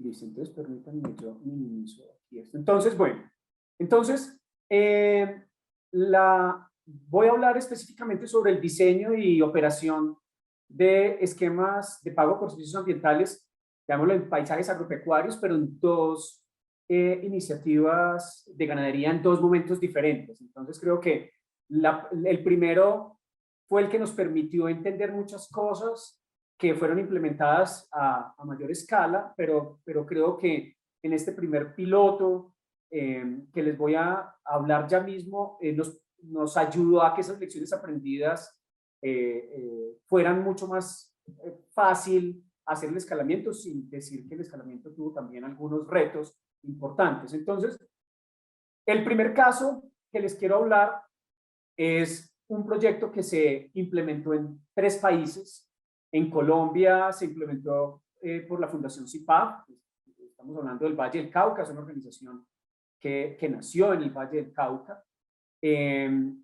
Listo, entonces permítanme, yo minimizo aquí esto. Entonces, bueno, voy a hablar específicamente sobre el diseño y operación de esquemas de pago por servicios ambientales, llamémoslo en paisajes agropecuarios, pero en dos iniciativas de ganadería en dos momentos diferentes. Entonces creo que el primero fue el que nos permitió entender muchas cosas que fueron implementadas a mayor escala, pero creo que en este primer piloto que les voy a hablar ya mismo, nos ayudó a que esas lecciones aprendidas fueran mucho más fácil hacer el escalamiento, sin decir que el escalamiento tuvo también algunos retos importantes. Entonces, el primer caso que les quiero hablar es un proyecto que se implementó en 3 países. En Colombia se implementó por la Fundación CIPAP, estamos hablando del Valle del Cauca, es una organización que nació en el Valle del Cauca.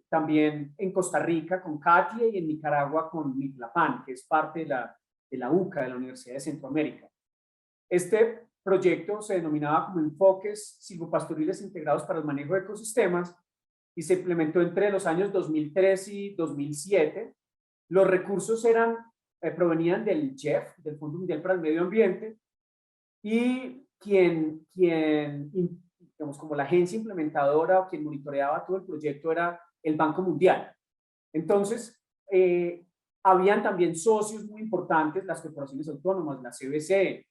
También en Costa Rica con CATIE y en Nicaragua con MIPLAPAN, que es parte de la UCA, de la Universidad de Centroamérica. Este proyecto se denominaba como Enfoques Silvopastoriles Integrados para el Manejo de Ecosistemas y se implementó entre los años 2003 y 2007. Los recursos provenían del GEF, del Fondo Mundial para el Medio Ambiente, y digamos, como la agencia implementadora o quien monitoreaba todo el proyecto era el Banco Mundial. Entonces, habían también socios muy importantes, las corporaciones autónomas, la CBC,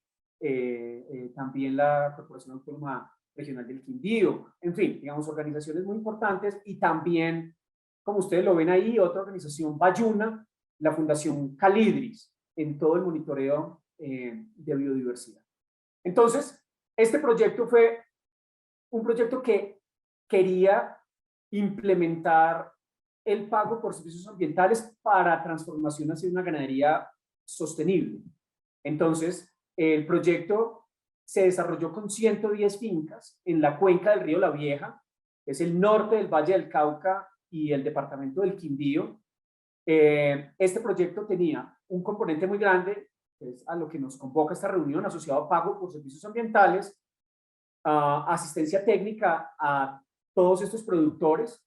también la Corporación Autónoma Regional del Quindío, en fin, digamos, organizaciones muy importantes, y también, como ustedes lo ven ahí, otra organización, Bayuna, la Fundación Calidris, en todo el monitoreo de biodiversidad. Entonces, este proyecto fue un proyecto que quería implementar el pago por servicios ambientales para transformación hacia una ganadería sostenible. Entonces, el proyecto se desarrolló con 110 fincas en la cuenca del río La Vieja, que es el norte del Valle del Cauca y el departamento del Quindío. Este proyecto tenía un componente muy grande, que es a lo que nos convoca esta reunión, asociado a pago por servicios ambientales, asistencia técnica a todos estos productores,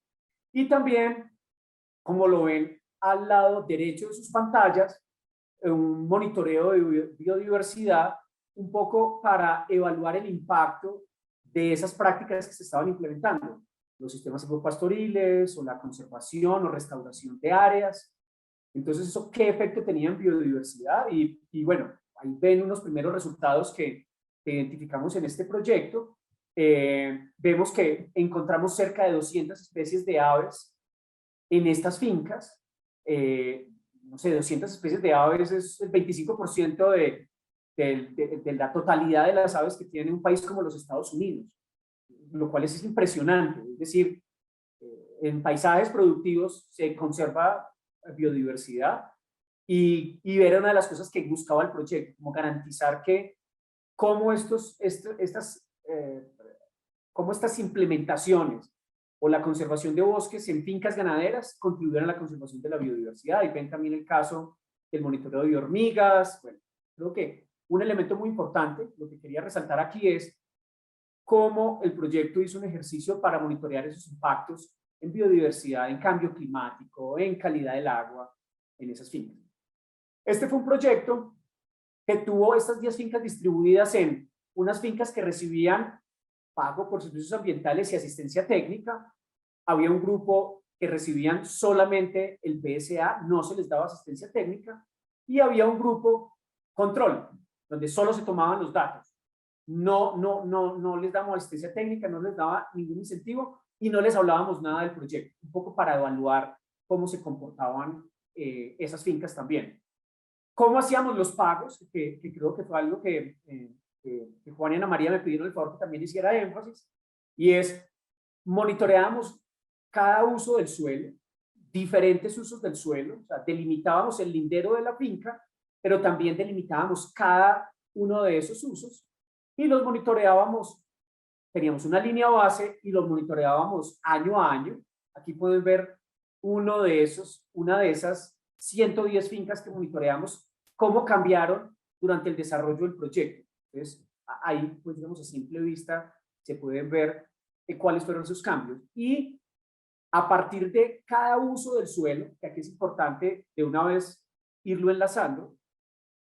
y también, como lo ven al lado derecho de sus pantallas, un monitoreo de biodiversidad, un poco para evaluar el impacto de esas prácticas que se estaban implementando, los sistemas silvopastoriles o la conservación o restauración de áreas. Entonces, ¿eso qué efecto tenía en biodiversidad? Y bueno, ahí ven unos primeros resultados que identificamos en este proyecto. Vemos que encontramos cerca de 200 especies de aves en estas fincas. No sé, 200 especies de aves es el 25% de la totalidad de las aves que tiene un país como los Estados Unidos, lo cual es impresionante. Es decir, en paisajes productivos se conserva biodiversidad, y era una de las cosas que buscaba el proyecto, como garantizar que cómo estas implementaciones o la conservación de bosques en fincas ganaderas contribuyen a la conservación de la biodiversidad. Y ven también el caso del monitoreo de hormigas. Bueno, creo que un elemento muy importante, lo que quería resaltar aquí, es cómo el proyecto hizo un ejercicio para monitorear esos impactos en biodiversidad, en cambio climático, en calidad del agua, en esas fincas. Este fue un proyecto que tuvo estas 10 fincas distribuidas en unas fincas que recibían pago por servicios ambientales y asistencia técnica. Había un grupo que recibían solamente el PSA, no se les daba asistencia técnica, y había un grupo control, donde solo se tomaban los datos. No les damos asistencia técnica, no les daba ningún incentivo y no les hablábamos nada del proyecto, un poco para evaluar cómo se comportaban esas fincas también. ¿Cómo hacíamos los pagos? Que creo que fue algo que Juan y Ana María me pidieron el favor que también hiciera énfasis, y es monitoreábamos cada uso del suelo, diferentes usos del suelo, o sea, delimitábamos el lindero de la finca, pero también delimitábamos cada uno de esos usos y los monitoreábamos. Teníamos una línea base y los monitoreábamos año a año. Aquí pueden ver una de esas 110 fincas que monitoreamos, cómo cambiaron durante el desarrollo del proyecto. Entonces, ahí, pues digamos, a simple vista se pueden ver cuáles fueron esos cambios. Y a partir de cada uso del suelo, que aquí es importante de una vez irlo enlazando,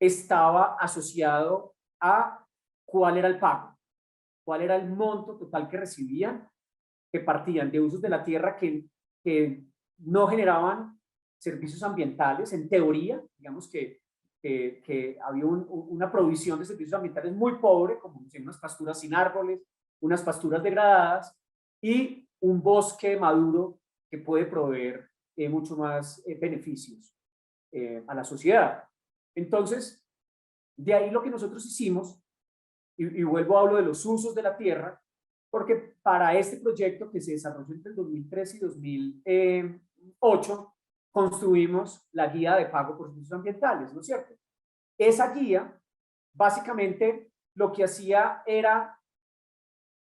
estaba asociado a cuál era el pago, cuál era el monto total que recibían, que partían de usos de la tierra que no generaban servicios ambientales, en teoría, digamos que había una provisión de servicios ambientales muy pobre, como unas pasturas sin árboles, unas pasturas degradadas y un bosque maduro que puede proveer mucho más beneficios a la sociedad. Entonces, de ahí lo que nosotros hicimos, y vuelvo a hablar de los usos de la tierra, porque para este proyecto que se desarrolló entre el 2003 y 2008, construimos la guía de pago por servicios ambientales, ¿no es cierto? Esa guía, básicamente, lo que hacía era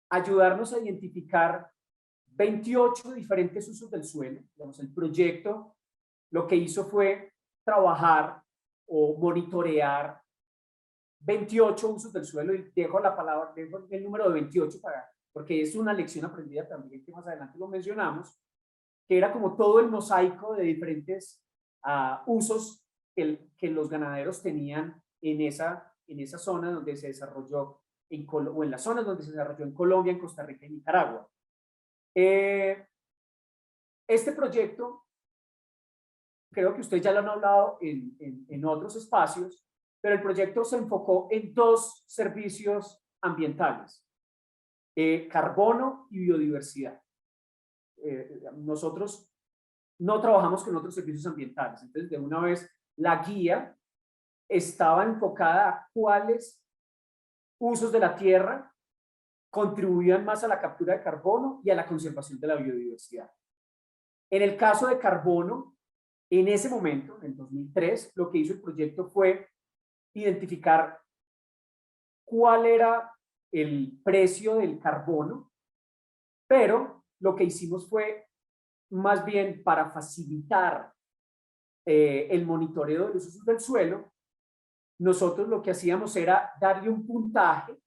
ayudarnos a identificar 28 diferentes usos del suelo. Digamos, el proyecto lo que hizo fue trabajar o monitorear 28 usos del suelo, y dejo la palabra, dejo el número de 28 porque es una lección aprendida también, que más adelante lo mencionamos, que era como todo el mosaico de diferentes usos que los ganaderos tenían en esa zona donde se desarrolló, o en las zonas donde se desarrolló en Colombia, en Costa Rica y Nicaragua. Este proyecto, creo que ustedes ya lo han hablado en otros espacios, pero el proyecto se enfocó en dos servicios ambientales, carbono y biodiversidad. Nosotros no trabajamos con otros servicios ambientales, entonces de una vez la guía estaba enfocada a cuáles usos de la tierra contribuían más a la captura de carbono y a la conservación de la biodiversidad. En el caso de carbono, en ese momento, en el 2003, lo que hizo el proyecto fue identificar cuál era el precio del carbono, pero lo que hicimos fue más bien para facilitar el monitoreo de los usos del suelo. Nosotros lo que hacíamos era darle un puntaje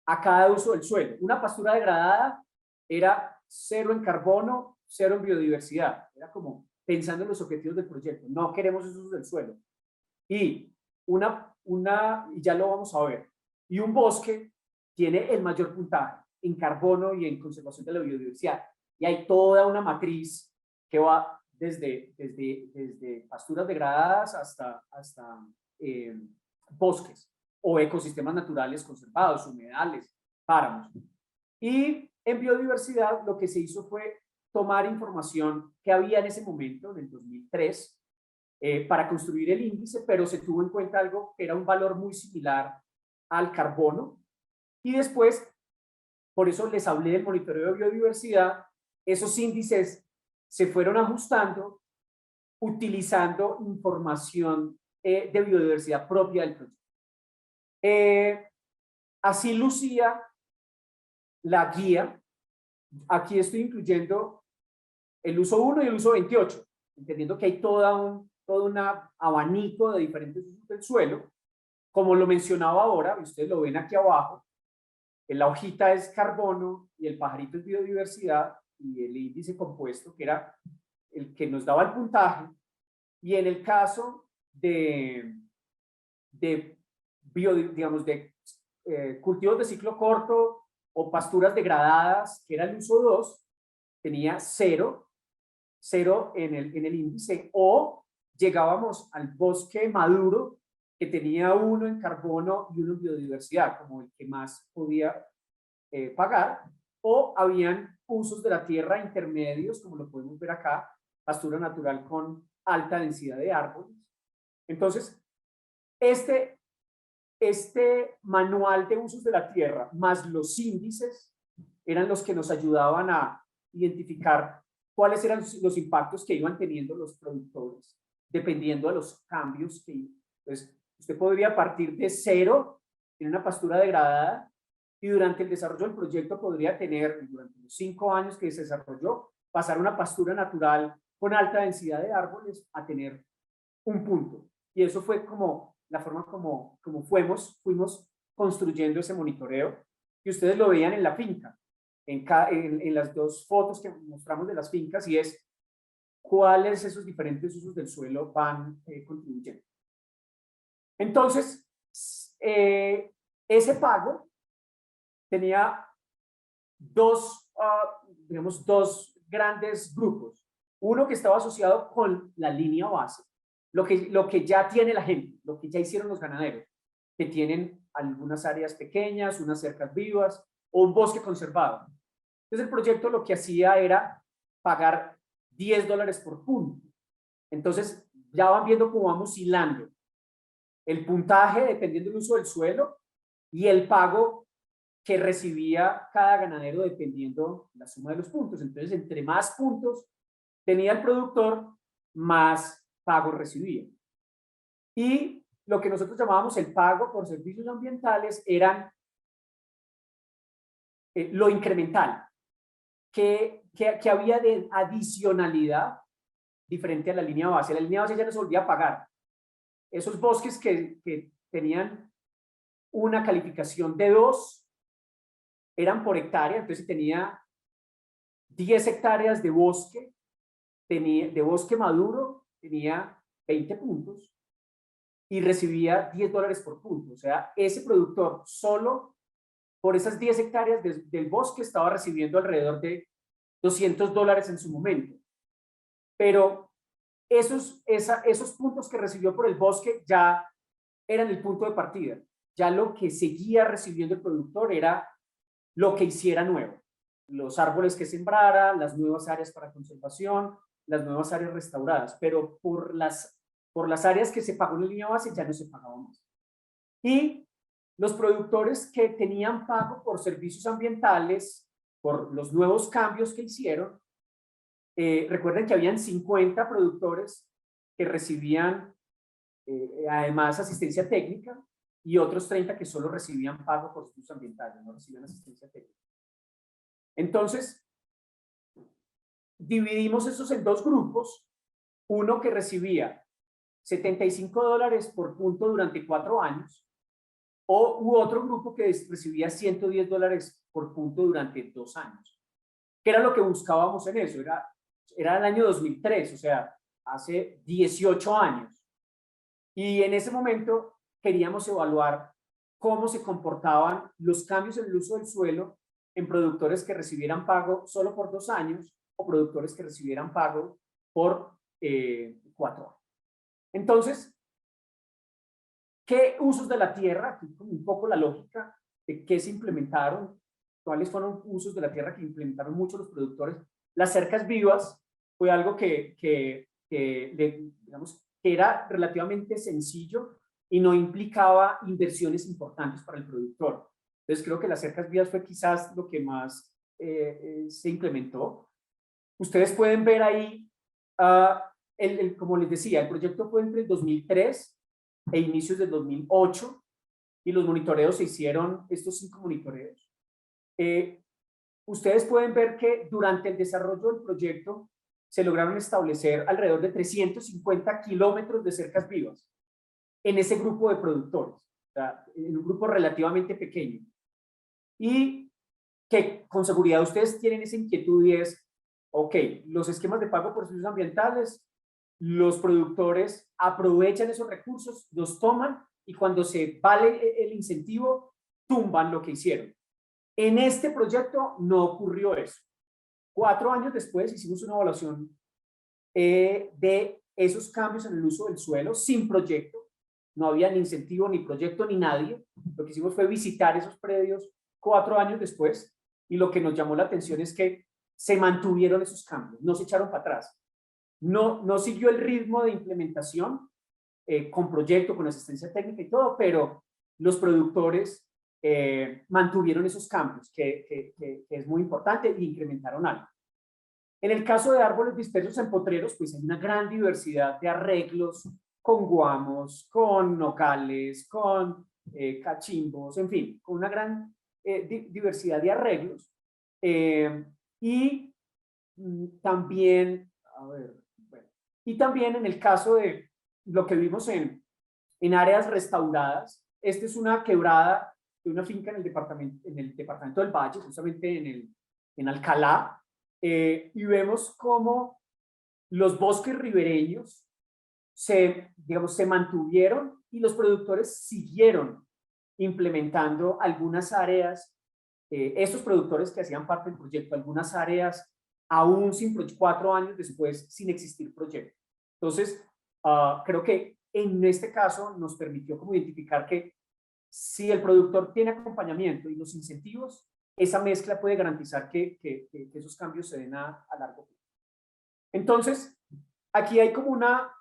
a cada uso del suelo. Una pastura degradada era 0 en carbono, 0 en biodiversidad. Era como pensando en los objetivos del proyecto. No queremos esos usos del suelo. Y y ya lo vamos a ver, y un bosque tiene el mayor puntaje en carbono y en conservación de la biodiversidad. Y hay toda una matriz que va desde pasturas degradadas hasta bosques o ecosistemas naturales conservados, humedales, páramos. Y en biodiversidad lo que se hizo fue tomar información que había en ese momento, en el 2003, para construir el índice, pero se tuvo en cuenta algo que era un valor muy similar al carbono. Y después, por eso les hablé del monitoreo de biodiversidad, esos índices se fueron ajustando utilizando información de biodiversidad propia del proyecto. Así lucía la guía. Aquí estoy incluyendo el uso 1 y el uso 28, entendiendo que hay todo un abanico de diferentes usos del suelo. Como lo mencionaba ahora, ustedes lo ven aquí abajo, la hojita es carbono y el pajarito es biodiversidad, y el índice compuesto, que era el que nos daba el puntaje. Y en el caso de cultivos de ciclo corto o pasturas degradadas, que era el uso 2, tenía 0 en el índice, o llegábamos al bosque maduro, que tenía 1 en carbono y 1 en biodiversidad, como el que más podía pagar, o habían usos de la tierra intermedios, como lo podemos ver acá, pastura natural con alta densidad de árboles. Entonces, este manual de usos de la tierra más los índices eran los que nos ayudaban a identificar cuáles eran los impactos que iban teniendo los productores, dependiendo de los cambios que iban. Entonces, usted podría partir de 0 en una pastura degradada, y durante el desarrollo del proyecto podría tener, durante los 5 años que se desarrolló, pasar una pastura natural con alta densidad de árboles a tener un punto. Y eso fue como la forma como fuimos construyendo ese monitoreo, y ustedes lo veían en la finca, en las dos fotos que mostramos de las fincas, y es cuáles esos diferentes usos del suelo van contribuyendo. Entonces, ese pago tenía digamos, dos grandes grupos. Uno que estaba asociado con la línea base, lo que ya tiene la gente, lo que ya hicieron los ganaderos, que tienen algunas áreas pequeñas, unas cercas vivas o un bosque conservado. Entonces el proyecto lo que hacía era pagar $10 por punto. Entonces ya van viendo cómo vamos hilando el puntaje dependiendo del uso del suelo y el pago que recibía cada ganadero dependiendo la suma de los puntos. Entonces, entre más puntos tenía el productor, más pago recibía. Y lo que nosotros llamábamos el pago por servicios ambientales eran lo incremental, que había de adicionalidad diferente a la línea base. La línea base ya no se volvía a pagar. Esos bosques que tenían una calificación de 2 eran por hectárea, entonces tenía 10 hectáreas de bosque, de bosque maduro, tenía 20 puntos y recibía $10 por punto. O sea, ese productor solo por esas 10 hectáreas del bosque estaba recibiendo alrededor de $200 en su momento. Pero esos puntos que recibió por el bosque ya eran el punto de partida. Ya lo que seguía recibiendo el productor era lo que hiciera nuevo. Los árboles que sembrara, las nuevas áreas para conservación, las nuevas áreas restauradas. Pero por las áreas que se pagó en la línea base ya no se pagaba más. Y los productores que tenían pago por servicios ambientales, por los nuevos cambios que hicieron, recuerden que habían 50 productores que recibían además asistencia técnica y otros 30 que solo recibían pago por servicios ambientales, no recibían asistencia técnica. Entonces, dividimos esos en dos grupos, uno que recibía $75 por punto durante 4 años, u otro grupo que recibía $110 por punto durante 2 años. ¿Qué era lo que buscábamos en eso? Era el año 2003, o sea, hace 18 años. Y en ese momento queríamos evaluar cómo se comportaban los cambios en el uso del suelo en productores que recibieran pago solo por 2 años o productores que recibieran pago por 4 años. Entonces, ¿qué usos de la tierra? Aquí un poco la lógica de qué se implementaron, cuáles fueron usos de la tierra que implementaron muchos los productores. Las cercas vivas fue algo digamos, que era relativamente sencillo y no implicaba inversiones importantes para el productor. Entonces creo que las cercas vivas fue quizás lo que más se implementó. Ustedes pueden ver ahí, como les decía, el proyecto fue entre el 2003 e inicios del 2008 y los monitoreos se hicieron, estos 5 monitoreos. Ustedes pueden ver que durante el desarrollo del proyecto se lograron establecer alrededor de 350 kilómetros de cercas vivas en ese grupo de productores, o sea, en un grupo relativamente pequeño. Y que con seguridad ustedes tienen esa inquietud y es, ok, los esquemas de pago por servicios ambientales, los productores aprovechan esos recursos, los toman y cuando se vale el incentivo, tumban lo que hicieron. En este proyecto no ocurrió eso. 4 años después hicimos una evaluación de esos cambios en el uso del suelo sin proyecto. No había ni incentivo, ni proyecto, ni nadie. Lo que hicimos fue visitar esos predios 4 años después y lo que nos llamó la atención es que se mantuvieron esos cambios, no se echaron para atrás. No siguió el ritmo de implementación con proyecto, con asistencia técnica y todo, pero los productores mantuvieron esos cambios, que es muy importante, e incrementaron algo. En el caso de árboles dispersos en potreros, pues hay una gran diversidad de arreglos con guamos, con nogales, con cachimbos, en fin, con una gran diversidad de arreglos. Y también, a ver, bueno, y también en el caso de lo que vimos en áreas restauradas, esta es una quebrada de una finca en el departamento del Valle, justamente en Alcalá, y vemos cómo los bosques ribereños digamos, se mantuvieron y los productores siguieron implementando algunas áreas, estos productores que hacían parte del proyecto, algunas áreas aún sin 4 años después, sin existir proyecto. Entonces, creo que en este caso nos permitió como identificar que si el productor tiene acompañamiento y los incentivos, esa mezcla puede garantizar que esos cambios se den a largo plazo. Entonces, aquí hay como una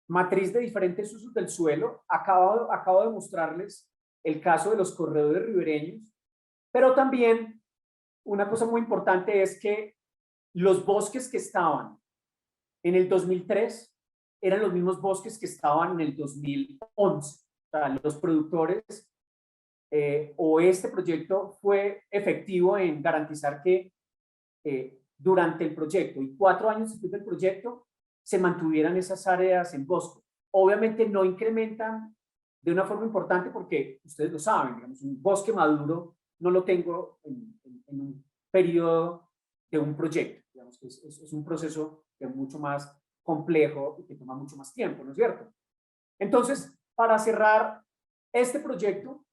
matriz de diferentes usos del suelo. Acabo de mostrarles el caso de los corredores ribereños, pero también una cosa muy importante es que los bosques que estaban en el 2003 eran los mismos bosques que estaban en el 2011. O sea, los productores o este proyecto fue efectivo en garantizar que durante el proyecto y 4 años después del proyecto se mantuvieran esas áreas en bosque. Obviamente no incrementan de una forma importante porque ustedes lo saben, digamos, un bosque maduro no lo tengo en un periodo de un proyecto. Digamos que es un proceso que es mucho más complejo y que toma mucho más tiempo, ¿no es cierto? Entonces, para cerrar este proyecto,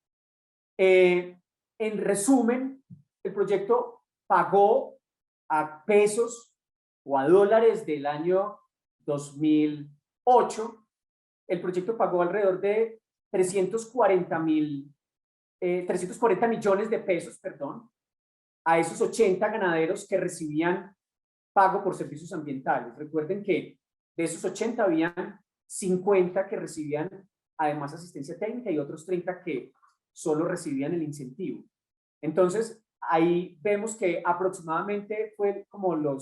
en resumen, el proyecto pagó a pesos o a dólares del año 2008. El proyecto pagó alrededor de 340 millones de pesos, perdón, a esos 80 ganaderos que recibían pago por servicios ambientales. Recuerden que de esos 80 habían 50 que recibían además asistencia técnica y otros 30 que solo recibían el incentivo. Entonces, ahí vemos que aproximadamente fue como la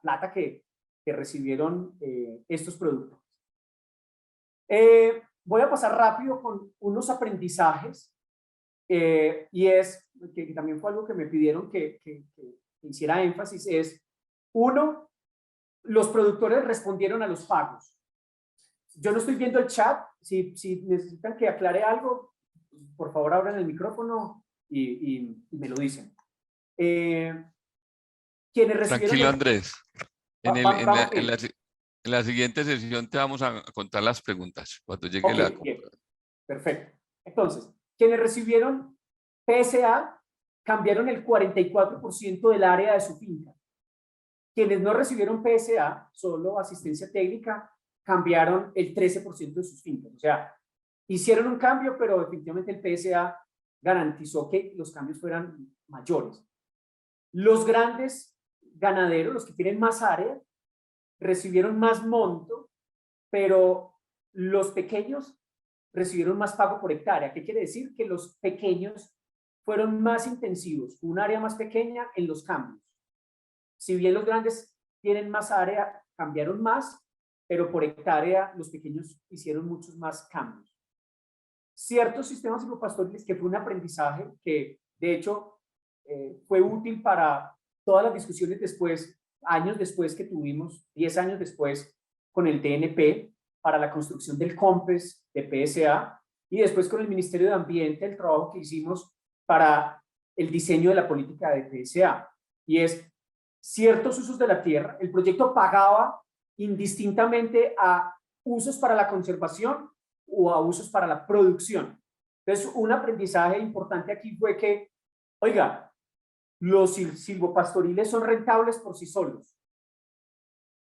plata que recibieron estos productos. Voy a pasar rápido con unos aprendizajes y es, que también fue algo que me pidieron que hiciera énfasis, es, uno, los productores respondieron a los pagos. Yo no estoy viendo el chat, si necesitan que aclare algo, por favor abran el micrófono y me lo dicen. Quienes recibieron... Tranquilo, Andrés. Vamos bien. En la siguiente sesión te vamos a contar las preguntas cuando llegue Okay, bien. Perfecto. Entonces, quienes recibieron PSA cambiaron el 44% del área de su finca. Quienes no recibieron PSA, solo asistencia técnica, cambiaron el 13% de sus fincas. O sea, hicieron un cambio, pero definitivamente el PSA garantizó que los cambios fueran mayores. Los grandes ganaderos, los que tienen más área, recibieron más monto, pero los pequeños recibieron más pago por hectárea. ¿Qué quiere decir? Que los pequeños fueron más intensivos, un área más pequeña en los cambios. Si bien los grandes tienen más área, cambiaron más, pero por hectárea los pequeños hicieron muchos más cambios. Ciertos sistemas silvopastoriles que fue un aprendizaje que de hecho fue útil para todas las discusiones después, años después que tuvimos, 10 años después con el DNP para la construcción del COMPES de PSA y después con el Ministerio de Ambiente, el trabajo que hicimos para el diseño de la política de PSA. Y es ciertos usos de la tierra. El proyecto pagaba indistintamente a usos para la conservación o a usos para la producción. Entonces, un aprendizaje importante aquí fue que, oiga, los silvopastoriles son rentables por sí solos.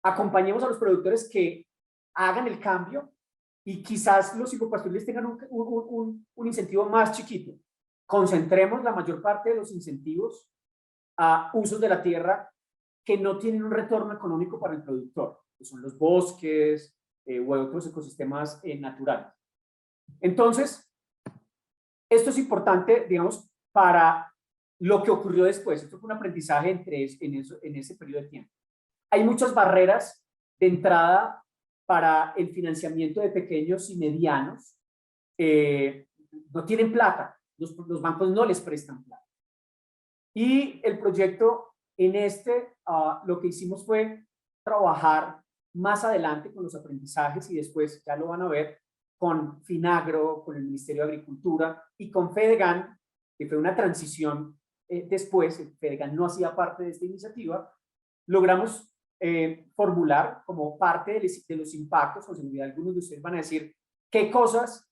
Acompañemos a los productores que hagan el cambio y quizás los silvopastoriles tengan un incentivo más chiquito. Concentremos la mayor parte de los incentivos a usos de la tierra que no tienen un retorno económico para el productor, que son los bosques u otros ecosistemas naturales. Entonces, esto es importante, digamos, para lo que ocurrió después. Esto fue un aprendizaje en ese periodo de tiempo. Hay muchas barreras de entrada para el financiamiento de pequeños y medianos. No tienen plata, los bancos no les prestan plata. Y el proyecto lo que hicimos fue trabajar más adelante con los aprendizajes y después ya lo van a ver, con Finagro, con el Ministerio de Agricultura y con Fedegan, que fue una transición después, Fedegan no hacía parte de esta iniciativa, logramos formular como parte de los impactos, con seguridad algunos de ustedes van a decir qué cosas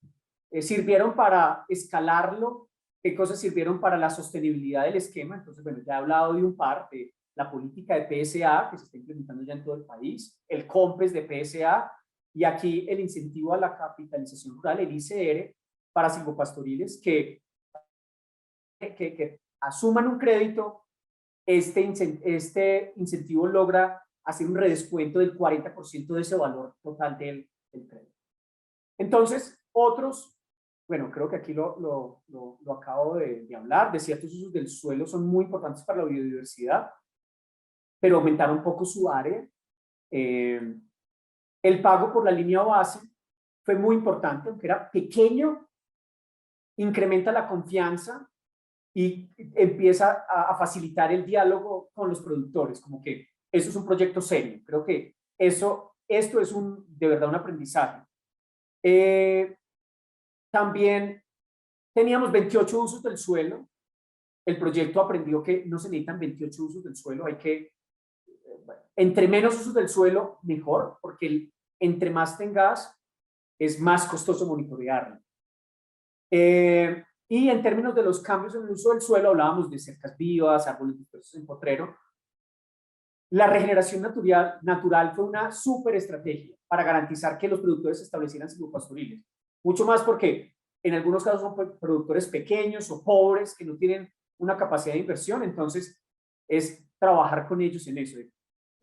sirvieron para escalarlo, qué cosas sirvieron para la sostenibilidad del esquema. Entonces, bueno, ya he hablado de un par, de la política de PSA, que se está implementando ya en todo el país, el COMPES de PSA, y aquí el incentivo a la capitalización rural, el ICR, para silvopastoriles que asuman un crédito. Este incentivo logra hacer un redescuento del 40% de ese valor total del crédito. Entonces, otros, bueno, creo que aquí lo acabo de hablar, de ciertos usos del suelo son muy importantes para la biodiversidad, pero aumentar un poco su área. El pago por la línea base fue muy importante, aunque era pequeño, incrementa la confianza y empieza a facilitar el diálogo con los productores, como que eso es un proyecto serio. Creo que esto es de verdad un aprendizaje. También teníamos 28 usos del suelo. El proyecto aprendió que no se necesitan 28 usos del suelo, hay que, entre menos usos del suelo, mejor, porque entre más tengas, es más costoso monitorearlo. Y en términos de los cambios en el uso del suelo, hablábamos de cercas vivas, árboles dispersos en potrero. La regeneración natural fue una súper estrategia para garantizar que los productores establecieran silvopastoriles. Mucho más porque en algunos casos son productores pequeños o pobres que no tienen una capacidad de inversión, entonces es trabajar con ellos en eso.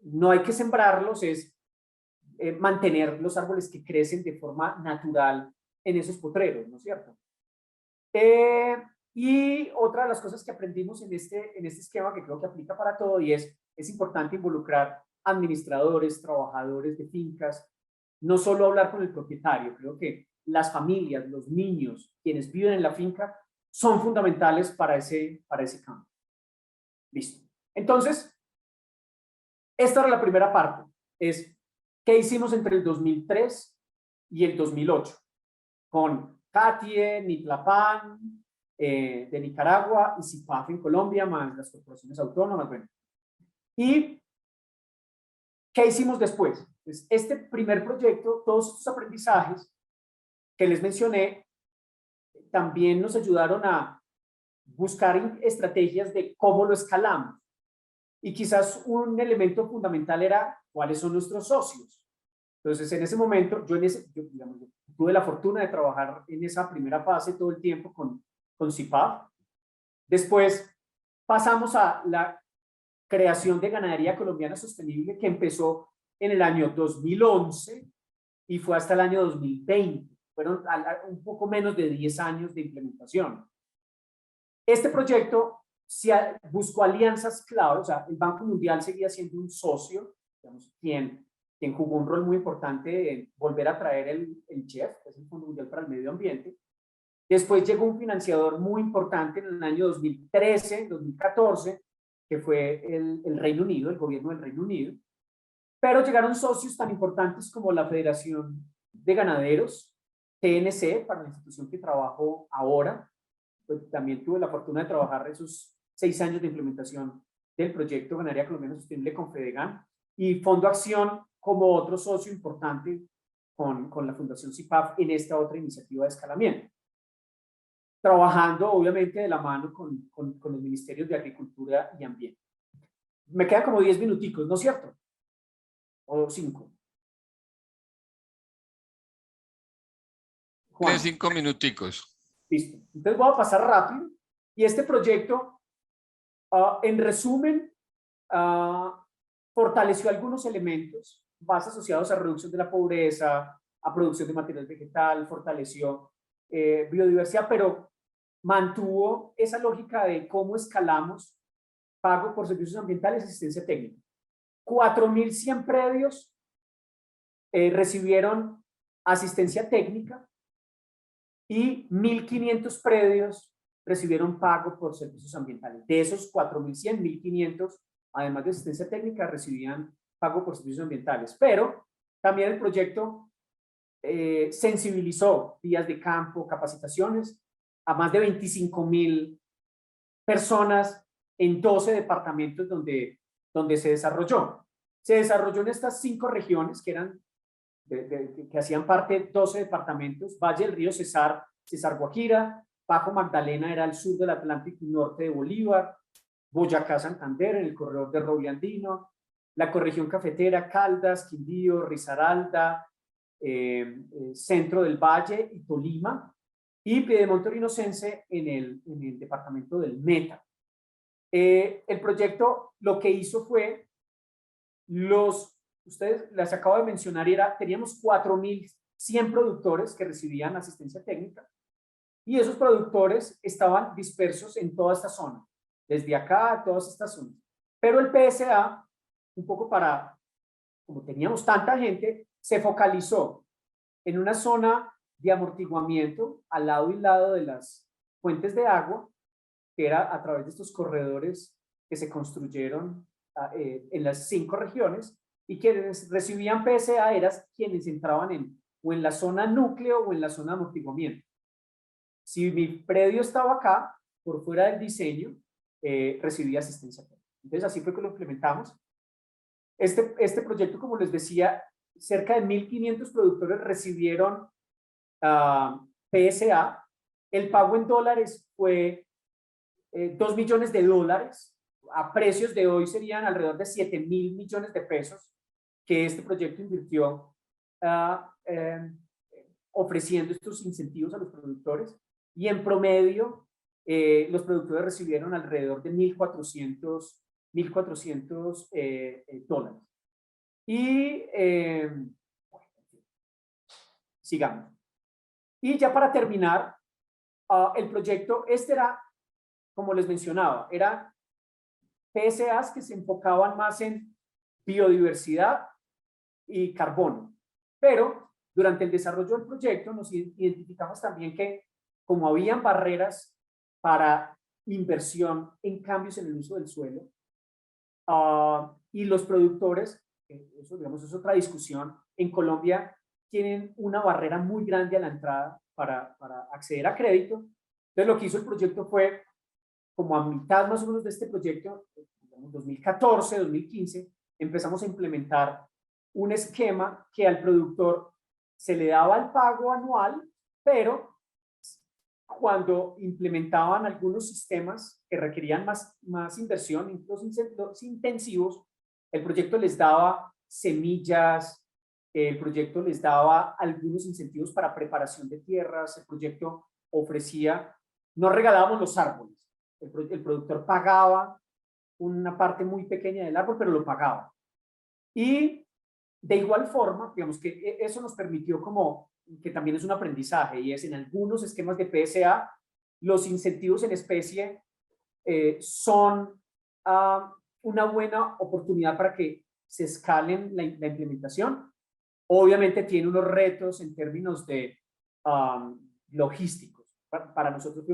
No hay que sembrarlos, es mantener los árboles que crecen de forma natural en esos potreros, ¿no es cierto? Y otra de las cosas que aprendimos en este esquema, que creo que aplica para todo, y es importante involucrar administradores, trabajadores de fincas, no solo hablar con el propietario. Creo que las familias, los niños, quienes viven en la finca, son fundamentales para ese cambio. Listo. Entonces, esta era la primera parte, es qué hicimos entre el 2003 y el 2008, con CATIE, Nitlapán, de Nicaragua, y CIPAF en Colombia, más las corporaciones autónomas. Bueno. ¿Y qué hicimos después? Pues este primer proyecto, todos estos aprendizajes que les mencioné, también nos ayudaron a buscar estrategias de cómo lo escalamos. Y quizás un elemento fundamental era cuáles son nuestros socios. Entonces, en ese momento, yo tuve la fortuna de trabajar en esa primera fase todo el tiempo con CIPAF. Después pasamos a la creación de Ganadería Colombiana Sostenible, que empezó en el año 2011 y fue hasta el año 2020. Fueron un poco menos de 10 años de implementación. Este proyecto buscó alianzas clave, o sea, el Banco Mundial seguía siendo un socio, digamos, quien jugó un rol muy importante en volver a traer el CHEF, que es el Fondo Mundial para el Medio Ambiente. Después llegó un financiador muy importante en el año 2013, 2014, que fue el Reino Unido, el gobierno del Reino Unido. Pero llegaron socios tan importantes como la Federación de Ganaderos, TNC, para la institución que trabajo ahora. Pues también tuve la fortuna de trabajar esos 6 años de implementación del proyecto Ganadería Colombiana Sostenible con Fedegan, y Fondo Acción como otro socio importante con la Fundación CIPAF en esta otra iniciativa de escalamiento. Trabajando obviamente de la mano con los ministerios de Agricultura y Ambiente. Me quedan como 10 minuticos, ¿no es cierto? O 5. Tiene 5 minuticos. Listo. Entonces voy a pasar rápido. Y este proyecto, en resumen, fortaleció algunos elementos más asociados a reducción de la pobreza, a producción de material vegetal, fortaleció biodiversidad, pero mantuvo esa lógica de cómo escalamos pago por servicios ambientales y asistencia técnica. 4.100 predios recibieron asistencia técnica y 1.500 predios recibieron pago por servicios ambientales. De esos 4.100, 1.500, además de asistencia técnica, recibían pago por servicios ambientales. Pero también el proyecto sensibilizó días de campo, capacitaciones a más de 25.000 personas en 12 departamentos donde se desarrolló. Se desarrolló en estas 5 regiones que eran que hacían parte de 12 departamentos: Valle del Río Cesar, Cesar Guajira; Bajo Magdalena era al sur del Atlántico y norte de Bolívar; Boyacá, Santander, en el corredor de Roble Andino; la corregión cafetera, Caldas, Quindío, Risaralda, centro del Valle y Tolima; y Piedemonte Orinocense en el departamento del Meta. El proyecto lo que hizo fue, ustedes les acabo de mencionar, teníamos 4.100 productores que recibían asistencia técnica, y esos productores estaban dispersos en toda esta zona, desde acá a todas estas zonas. Pero el PSA, un poco como teníamos tanta gente, se focalizó en una zona de amortiguamiento al lado y lado de las fuentes de agua, que era a través de estos corredores que se construyeron en las 5 regiones, y quienes recibían PSA eran quienes entraban o en la zona núcleo o en la zona de amortiguamiento. Si mi predio estaba acá, por fuera del diseño, recibía asistencia técnica. Entonces así fue que lo implementamos. Este proyecto, como les decía, cerca de 1.500 productores recibieron PSA. El pago en dólares fue $2 millones. A precios de hoy serían alrededor de 7.000 millones de pesos que este proyecto invirtió ofreciendo estos incentivos a los productores, y en promedio los productores recibieron alrededor de 1.400 dólares. Y sigamos. Y ya para terminar, el proyecto, era, como les mencionaba, era PSAs que se enfocaban más en biodiversidad y carbono. Pero durante el desarrollo del proyecto nos identificamos también que, como habían barreras para inversión en cambios en el uso del suelo, y los productores, eso digamos es otra discusión, en Colombia tienen una barrera muy grande a la entrada para acceder a crédito. Entonces lo que hizo el proyecto fue, como a mitad más o menos de este proyecto, digamos 2014, 2015, empezamos a implementar un esquema que al productor se le daba el pago anual, pero cuando implementaban algunos sistemas que requerían más inversión, los intensivos, el proyecto les daba semillas, el proyecto les daba algunos incentivos para preparación de tierras, el proyecto ofrecía, no regalábamos los árboles, el productor pagaba una parte muy pequeña del árbol, pero lo pagaba. Y de igual forma, digamos que eso nos permitió, como que también es un aprendizaje, y es en algunos esquemas de PSA, los incentivos en especie son una buena oportunidad para que se escalen la implementación. Obviamente tiene unos retos en términos de logísticos. Para nosotros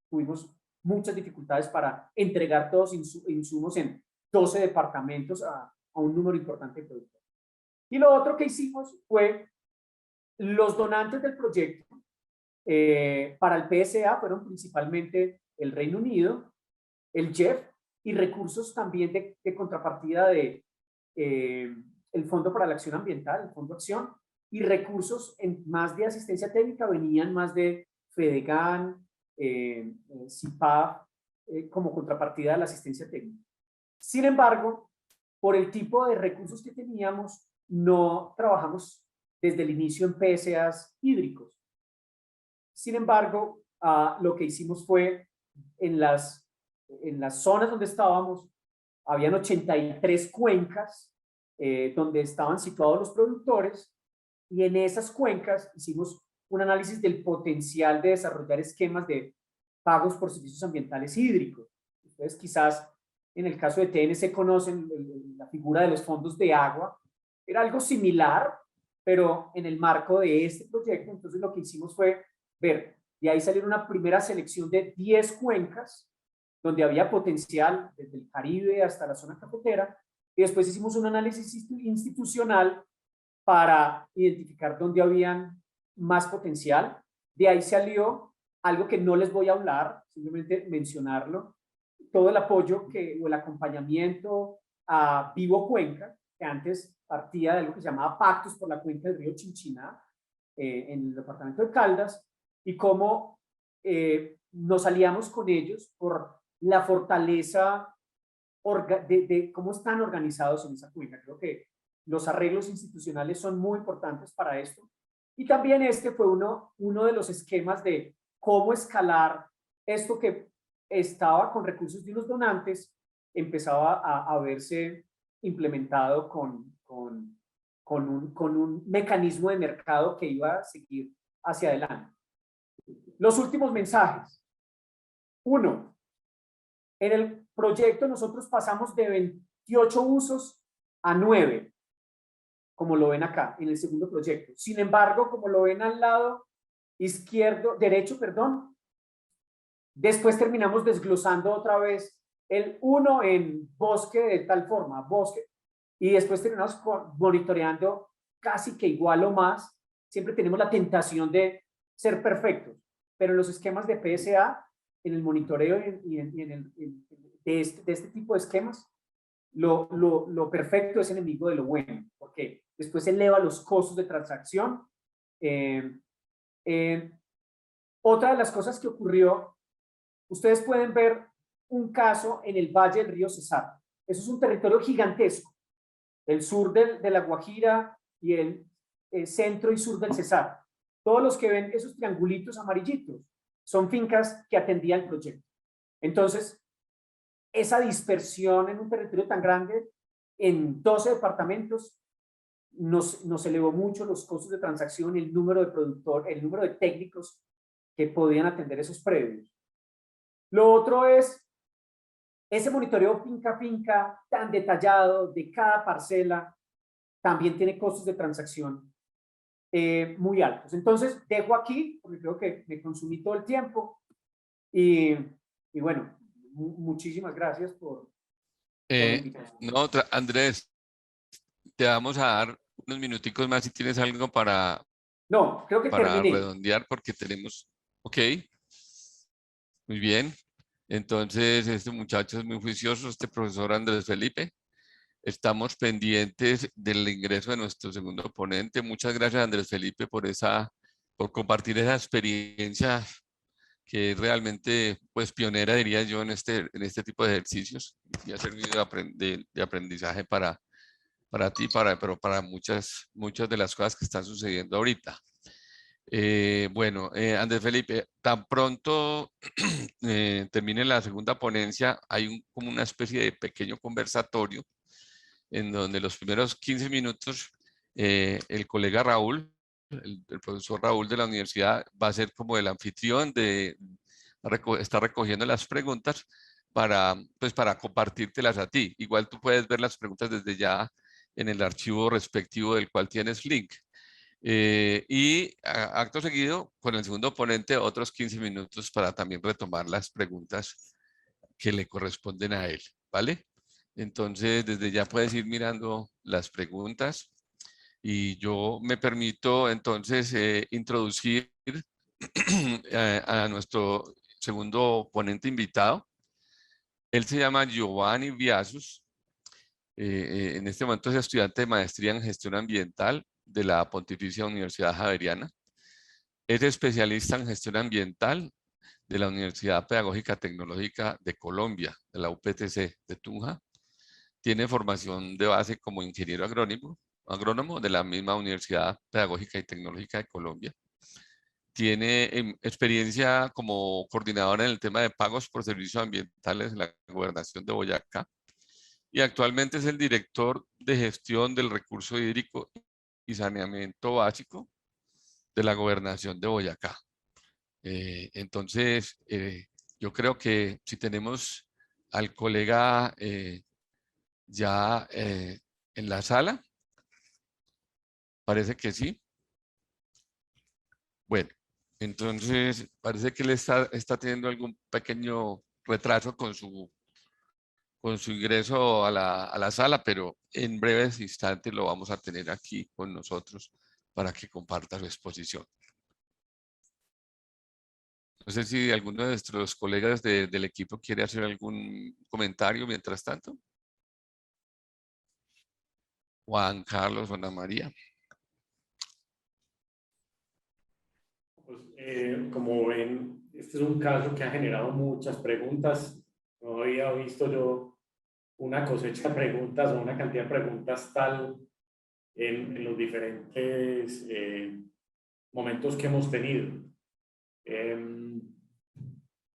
tuvimos muchas dificultades para entregar todos insumos en 12 departamentos a un número importante de productores. Y lo otro que hicimos fue, los donantes del proyecto para el PSA fueron principalmente el Reino Unido, el JEF, y recursos también de contrapartida de el Fondo para la Acción Ambiental, el Fondo Acción, y recursos más de asistencia técnica venían más de FEDEGAN, CIPAF, como contrapartida de la asistencia técnica. Sin embargo, por el tipo de recursos que teníamos, no trabajamos desde el inicio en PSAs hídricos. Sin embargo, lo que hicimos fue, en las zonas donde estábamos, habían 83 cuencas donde estaban situados los productores, y en esas cuencas hicimos un análisis del potencial de desarrollar esquemas de pagos por servicios ambientales hídricos. Ustedes quizás en el caso de TNC conocen la figura de los fondos de agua. Era algo similar, pero en el marco de este proyecto. Entonces lo que hicimos fue ver, y ahí salió una primera selección de 10 cuencas donde había potencial desde el Caribe hasta la zona cafetera, y después hicimos un análisis institucional para identificar dónde habían más potencial. De ahí salió algo que no les voy a hablar, simplemente mencionarlo, todo el apoyo o el acompañamiento a Vivo Cuenca, que antes partía de algo que se llamaba Pactos por la Cuenca del Río Chinchiná, en el departamento de Caldas, y cómo nos aliamos con ellos por la fortaleza de cómo están organizados en esa cuenca. Creo que los arreglos institucionales son muy importantes para esto. Y también este fue uno de los esquemas de cómo escalar esto que estaba con recursos de unos donantes, empezaba a verse implementado con un mecanismo de mercado que iba a seguir hacia adelante. Los últimos mensajes. Uno, en el proyecto nosotros pasamos de 28 usos a 9, como lo ven acá, en el segundo proyecto. Sin embargo, como lo ven al lado derecho, después terminamos desglosando otra vez el 1 en bosque de tal forma, bosque, y después terminamos monitoreando casi que igual o más. Siempre tenemos la tentación de ser perfectos, pero en los esquemas de PSA, en el monitoreo de este tipo de esquemas, lo perfecto es enemigo de lo bueno, porque después eleva los costos de transacción. Otra de las cosas que ocurrió, ustedes pueden ver un caso en el Valle del Río Cesar. Eso es un territorio gigantesco, el sur de La Guajira y el centro y sur del Cesar. Todos los que ven esos triangulitos amarillitos son fincas que atendían el proyecto. Entonces, esa dispersión en un territorio tan grande, en 12 departamentos, nos elevó mucho los costos de transacción, el número de técnicos que podían atender esos predios. Lo otro es ese monitoreo finca a finca tan detallado de cada parcela, también tiene costos de transacción muy altos. Entonces, dejo aquí, porque creo que me consumí todo el tiempo. Y bueno, muchísimas gracias por la invitación. No, Andrés, te vamos a dar unos minuticos más si tienes algo No, creo que para terminé. redondear porque tenemos, ok, muy bien. Entonces, este muchacho es muy juicioso, este profesor Andrés Felipe. Estamos pendientes del ingreso de nuestro segundo ponente. Muchas gracias, Andrés Felipe, por compartir esa experiencia que es realmente, pues, pionera, diría yo, en este tipo de ejercicios y ha servido de aprendizaje para ti, pero para muchas de las cosas que están sucediendo ahorita. Bueno, Andrés Felipe, tan pronto termine la segunda ponencia, hay como una especie de pequeño conversatorio en donde los primeros 15 minutos el colega Raúl, el profesor Raúl de la universidad, va a ser como el anfitrión está recogiendo las preguntas pues para compartírtelas a ti. Igual tú puedes ver las preguntas desde ya en el archivo respectivo del cual tienes link. Y acto seguido, con el segundo ponente, otros 15 minutos para también retomar las preguntas que le corresponden a él, ¿vale? Entonces, desde ya puedes ir mirando las preguntas y yo me permito entonces introducir a nuestro segundo ponente invitado. Él se llama Giovanni Viasus. En este momento es estudiante de maestría en gestión ambiental de la Pontificia Universidad Javeriana. Es especialista en gestión ambiental de la Universidad Pedagógica Tecnológica de Colombia, de la UPTC de Tunja. Tiene formación de base como ingeniero agrónomo de la misma Universidad Pedagógica y Tecnológica de Colombia. Tiene experiencia como coordinadora en el tema de pagos por servicios ambientales en la Gobernación de Boyacá y actualmente es el director de gestión del recurso hídrico y saneamiento básico de la Gobernación de Boyacá. Entonces, yo creo que si tenemos al colega ya en la sala, parece que sí. Bueno, entonces parece que él está teniendo algún pequeño retraso con su con su ingreso a la sala, pero en breves instantes lo vamos a tener aquí con nosotros para que comparta su exposición. No sé si alguno de nuestros colegas del equipo quiere hacer algún comentario mientras tanto. Juan Carlos, Ana María. Pues, como ven, este es un caso que ha generado muchas preguntas. No había visto yo una cosecha de preguntas o una cantidad de preguntas tal en los diferentes momentos que hemos tenido.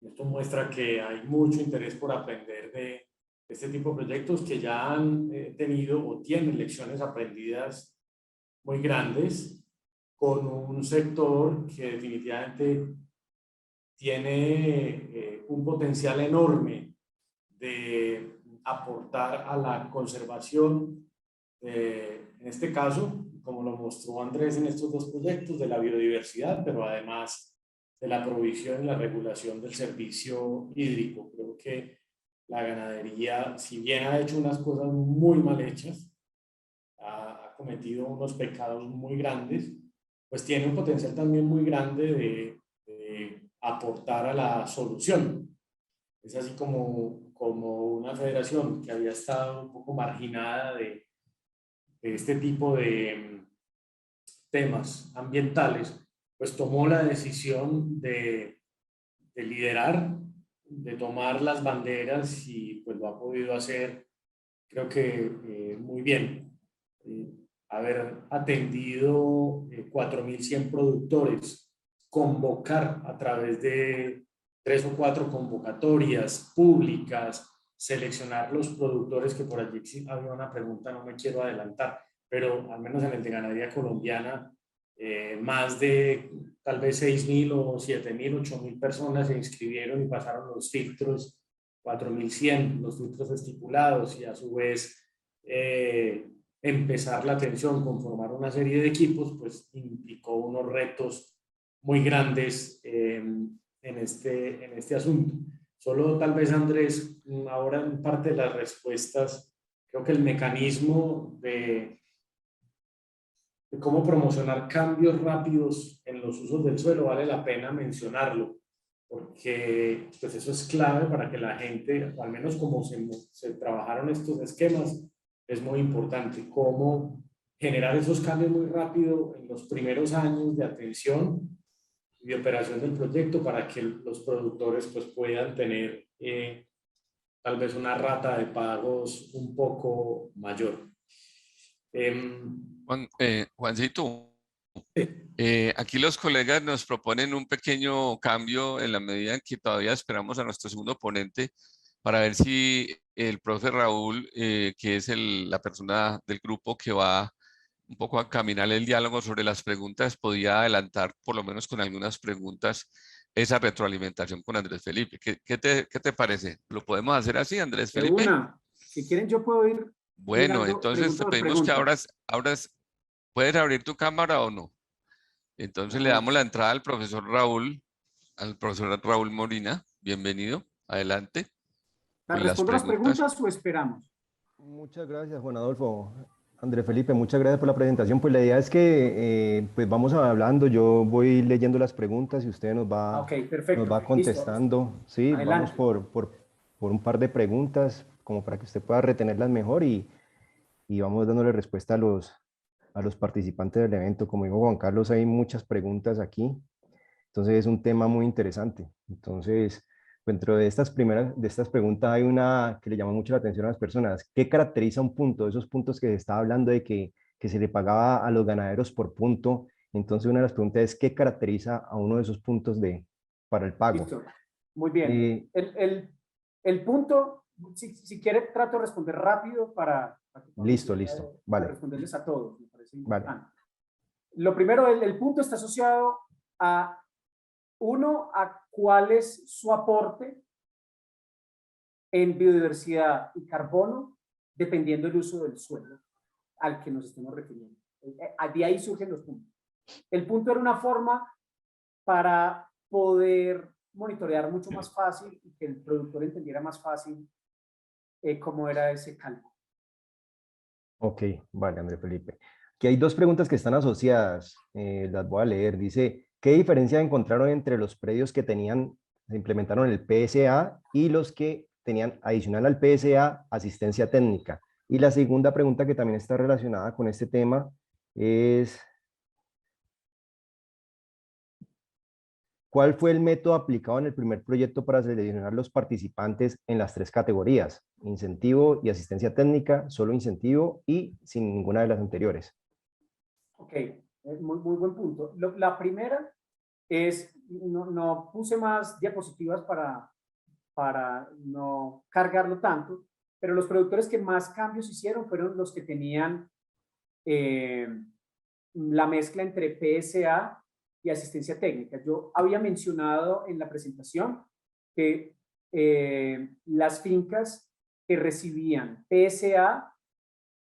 Esto muestra que hay mucho interés por aprender de este tipo de proyectos que ya han tenido o tienen lecciones aprendidas muy grandes con un sector que definitivamente tiene un potencial enorme de aportar a la conservación, en este caso, como lo mostró Andrés en estos dos proyectos, de la biodiversidad, pero además de la provisión y la regulación del servicio hídrico. Creo que la ganadería, si bien ha hecho unas cosas muy mal hechas, ha cometido unos pecados muy grandes, pues tiene un potencial también muy grande de aportar a la solución. Es así como una federación que había estado un poco marginada de este tipo de temas ambientales, pues tomó la decisión de liderar, de tomar las banderas y pues lo ha podido hacer, creo que muy bien. Haber atendido 4.100 productores, convocar a través de 3 o 4 convocatorias públicas, seleccionar los productores, que por allí había una pregunta, no me quiero adelantar, pero al menos en el de ganadería colombiana, más de tal vez 6.000 o 7.000, 8.000 personas se inscribieron y pasaron los filtros, 4.100, los filtros estipulados, y a su vez empezar la atención, conformar una serie de equipos, pues implicó unos retos muy grandes en este asunto. Solo tal vez, Andrés, ahora en parte de las respuestas, creo que el mecanismo de cómo promocionar cambios rápidos en los usos del suelo vale la pena mencionarlo, porque pues eso es clave para que la gente, al menos como se trabajaron estos esquemas, es muy importante cómo generar esos cambios muy rápido en los primeros años de atención y de operación del proyecto para que los productores pues puedan tener tal vez una rata de pagos un poco mayor. Juancito, aquí los colegas nos proponen un pequeño cambio en la medida en que todavía esperamos a nuestro segundo ponente para ver si el profe Raúl, que es la persona del grupo que va un poco a caminar el diálogo sobre las preguntas, podía adelantar por lo menos con algunas preguntas esa retroalimentación con Andrés Felipe. ¿Qué te parece? ¿Lo podemos hacer así, Andrés De Felipe? una. Si quieren, yo puedo ir Bueno, mirando entonces pregunta te por pedimos que pregunta. ¿puedes abrir tu cámara o no? Entonces le Ah, damos la entrada al profesor Raúl Molina. Bienvenido. Adelante con las ¿respondo las preguntas. preguntas o esperamos? Muchas gracias, Juan Adolfo. Andrés Felipe, muchas gracias por la presentación. Pues la idea es que pues vamos hablando, yo voy leyendo las preguntas y usted Ok, nos perfecto. va Listo. contestando. Sí, vamos Adelante. por un par de preguntas como para que usted pueda retenerlas mejor y vamos dándole respuesta a los participantes del evento. Como dijo Juan Carlos, hay muchas preguntas aquí, entonces es un tema muy interesante. Entonces, dentro de de estas preguntas hay una que le llama mucho la atención a las personas. ¿Qué caracteriza un punto? Esos puntos que se estaba hablando de que se le pagaba a los ganaderos por punto. Entonces, una de las preguntas es, ¿qué caracteriza a uno de esos puntos para el pago? Listo. Muy bien. Eh, El punto, si quiere, trato de responder rápido para que podamos listo, listo. Vale, responderles a todos. Me parece vale. importante. Lo primero, el punto está asociado a a cuál es su aporte en biodiversidad y carbono, dependiendo del uso del suelo al que nos estemos refiriendo. De ahí surgen los puntos. El punto era una forma para poder monitorear mucho más fácil y que el productor entendiera más fácil cómo era ese cálculo. Ok, vale, André Felipe. Aquí hay dos preguntas que están asociadas, las voy a leer. Dice, ¿qué diferencia encontraron entre los predios que se implementaron el PSA y los que tenían adicional al PSA asistencia técnica? Y la segunda pregunta que también está relacionada con este tema es, ¿cuál fue el método aplicado en el primer proyecto para seleccionar los participantes en las tres categorías? Incentivo y asistencia técnica, solo incentivo y sin ninguna de las anteriores. Ok, muy buen punto. La primera es, no puse más diapositivas para no cargarlo tanto, pero los productores que más cambios hicieron fueron los que tenían la mezcla entre PSA y asistencia técnica. Yo había mencionado en la presentación que las fincas que recibían PSA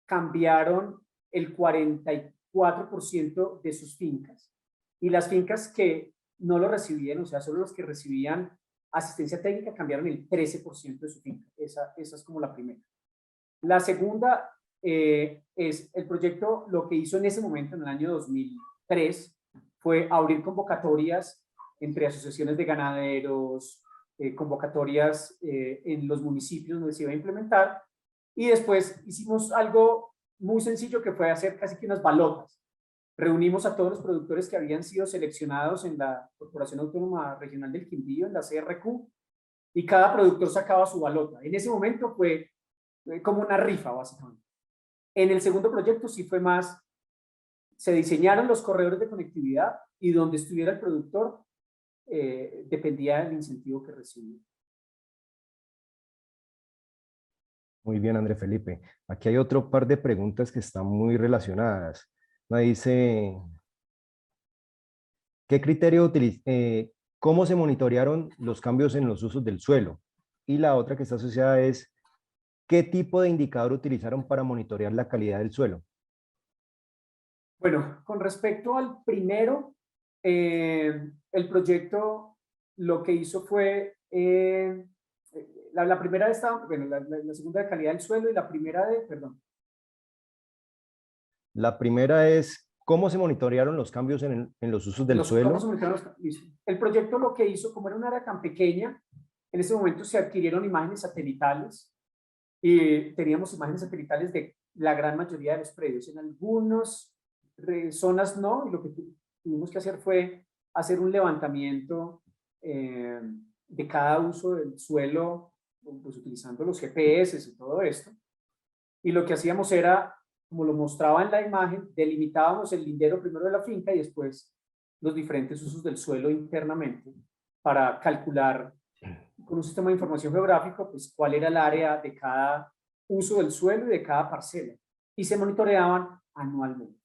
cambiaron el 44% de sus fincas, y las fincas que no lo recibían, o sea, solo los que recibían asistencia técnica, cambiaron el 13% de su finca. Esa es como la primera. La segunda es el proyecto. Lo que hizo en ese momento, en el año 2003, fue abrir convocatorias entre asociaciones de ganaderos, convocatorias en los municipios donde se iba a implementar, y después hicimos algo muy sencillo, que fue hacer casi que unas balotas. Reunimos a todos los productores que habían sido seleccionados en la Corporación Autónoma Regional del Quindío, en la CRQ, y cada productor sacaba su balota. En ese momento fue como una rifa, básicamente. En el segundo proyecto sí fue más, se diseñaron los corredores de conectividad, y donde estuviera el productor dependía del incentivo que recibía. Muy bien, André Felipe. Aquí hay otro par de preguntas que están muy relacionadas. Una dice, ¿qué criterio cómo se monitorearon los cambios en los usos del suelo? Y la otra que está asociada es, ¿qué tipo de indicador utilizaron para monitorear la calidad del suelo? Bueno, con respecto al primero, el proyecto lo que hizo fue, la primera estaba, bueno, la segunda de calidad del suelo, y la primera de, perdón. La primera es, ¿cómo se monitorearon los cambios en los usos del suelo? El proyecto lo que hizo, como era un área tan pequeña, en ese momento se adquirieron imágenes satelitales, y teníamos imágenes satelitales de la gran mayoría de los predios. En algunas zonas no, y lo que tuvimos que hacer fue hacer un levantamiento de cada uso del suelo, pues utilizando los GPS y todo esto. Y lo que hacíamos era, como lo mostraba en la imagen, delimitábamos el lindero primero de la finca y después los diferentes usos del suelo internamente, para calcular con un sistema de información geográfico, pues cuál era el área de cada uso del suelo y de cada parcela. Y se monitoreaban anualmente.